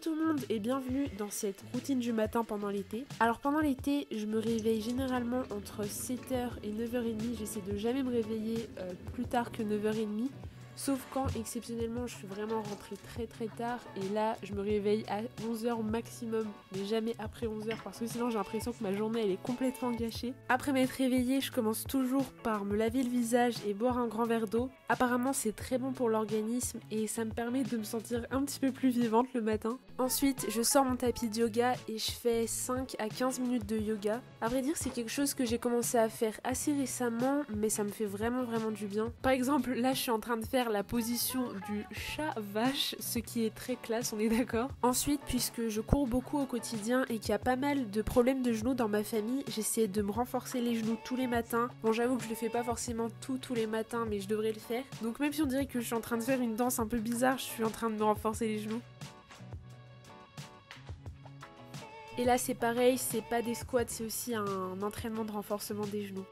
tout le monde et bienvenue dans cette routine du matin pendant l'été. Alors pendant l'été, je me réveille généralement entre 7h et 9h30. J'essaie de jamais me réveiller plus tard que 9h30. Sauf quand exceptionnellement je suis vraiment rentrée très tard et là je me réveille à 11h maximum, mais jamais après 11h parce que sinon j'ai l'impression que ma journée elle est complètement gâchée. Après m'être réveillée, je commence toujours par me laver le visage et boire un grand verre d'eau. Apparemment c'est très bon pour l'organisme et ça me permet de me sentir un petit peu plus vivante le matin. Ensuite je sors mon tapis de yoga et je fais 5 à 15 minutes de yoga. À vrai dire c'est quelque chose que j'ai commencé à faire assez récemment mais ça me fait vraiment du bien. Par exemple là je suis en train de faire la position du chat vache, ce qui est très classe, on est d'accord. Ensuite, puisque je cours beaucoup au quotidien et qu'il y a pas mal de problèmes de genoux dans ma famille, j'essaie de me renforcer les genoux tous les matins. Bon, j'avoue que je le fais pas forcément tous les matins, mais je devrais le faire. Donc même si on dirait que je suis en train de faire une danse un peu bizarre, je suis en train de me renforcer les genoux. Et là c'est pareil, c'est pas des squats, c'est aussi un entraînement de renforcement des genoux.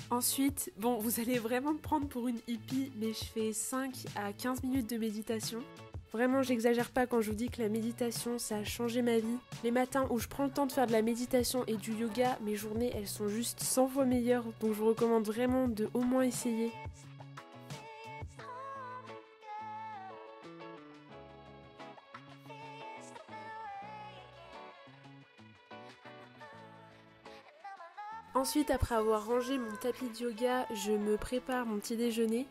Ensuite, bon, vous allez vraiment me prendre pour une hippie, mais je fais 5 à 15 minutes de méditation. Vraiment, j'exagère pas quand je vous dis que la méditation, ça a changé ma vie. Les matins où je prends le temps de faire de la méditation et du yoga, mes journées, elles sont juste 100 fois meilleures, donc je vous recommande vraiment de au moins essayer. Ensuite, après avoir rangé mon tapis de yoga, je me prépare mon petit déjeuner.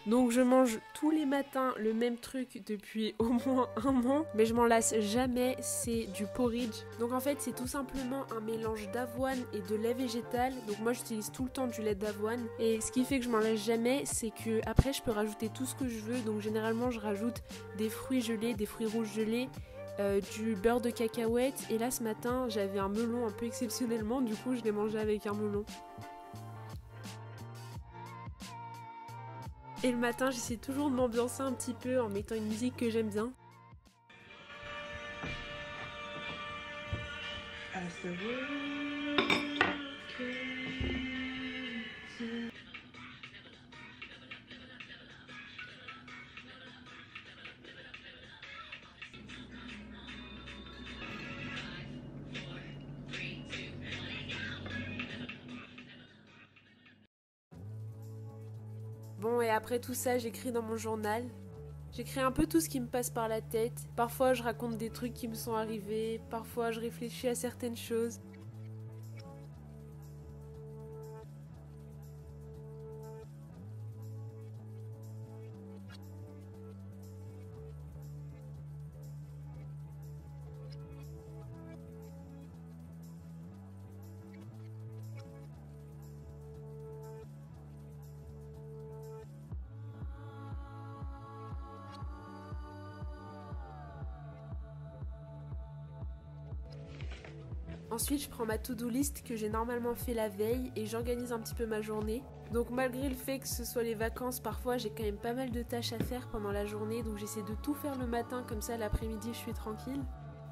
Donc je mange tous les matins le même truc depuis au moins un an, mais je m'en lasse jamais, c'est du porridge. Donc en fait c'est tout simplement un mélange d'avoine et de lait végétal. Donc moi j'utilise tout le temps du lait d'avoine. Et ce qui fait que je m'en lasse jamais, c'est que après je peux rajouter tout ce que je veux. Donc généralement je rajoute des fruits gelés, des fruits rouges gelés, du beurre de cacahuète. Et là ce matin j'avais un melon un peu exceptionnellement, du coup je l'ai mangé avec un melon. Et le matin, j'essaie toujours de m'ambiancer un petit peu en mettant une musique que j'aime bien. Bon, et après tout ça, j'écris dans mon journal. J'écris un peu tout ce qui me passe par la tête. Parfois, je raconte des trucs qui me sont arrivés. Parfois, je réfléchis à certaines choses. Ensuite, je prends ma to-do list que j'ai normalement fait la veille et j'organise un petit peu ma journée. Donc malgré le fait que ce soit les vacances, parfois j'ai quand même pas mal de tâches à faire pendant la journée, donc j'essaie de tout faire le matin, comme ça l'après-midi je suis tranquille.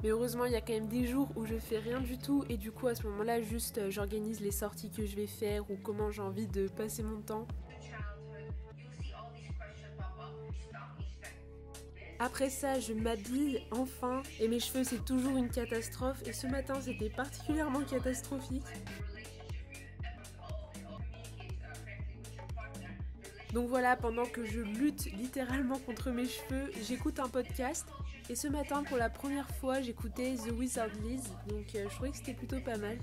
Mais heureusement il y a quand même des jours où je fais rien du tout et du coup à ce moment-là juste j'organise les sorties que je vais faire ou comment j'ai envie de passer mon temps. Après ça, je m'habille enfin et mes cheveux c'est toujours une catastrophe et ce matin c'était particulièrement catastrophique. Donc voilà, pendant que je lutte littéralement contre mes cheveux, j'écoute un podcast et ce matin pour la première fois j'écoutais The Wizard Liz, donc je trouvais que c'était plutôt pas mal.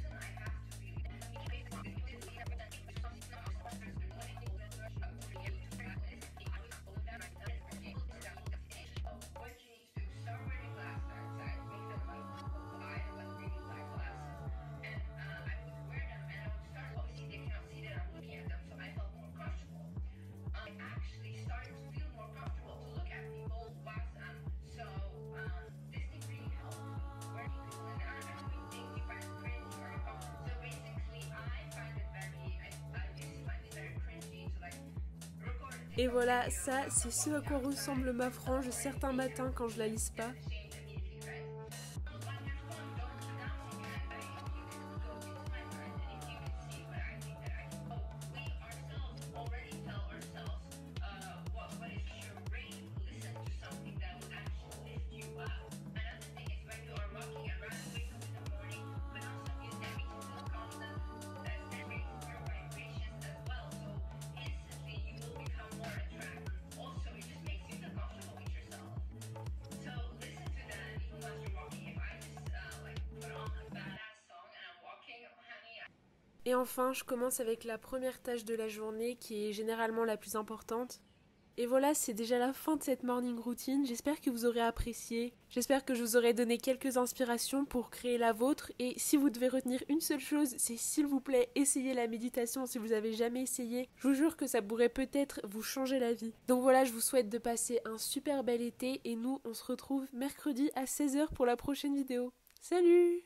Et voilà, ça c'est ce à quoi ressemble ma frange certains matins quand je la lisse pas. Et enfin, je commence avec la première tâche de la journée qui est généralement la plus importante. Et voilà, c'est déjà la fin de cette morning routine. J'espère que vous aurez apprécié. J'espère que je vous aurai donné quelques inspirations pour créer la vôtre. Et si vous devez retenir une seule chose, c'est s'il vous plaît, essayez la méditation si vous n'avez jamais essayé. Je vous jure que ça pourrait peut-être vous changer la vie. Donc voilà, je vous souhaite de passer un super bel été et nous, on se retrouve mercredi à 16h pour la prochaine vidéo. Salut!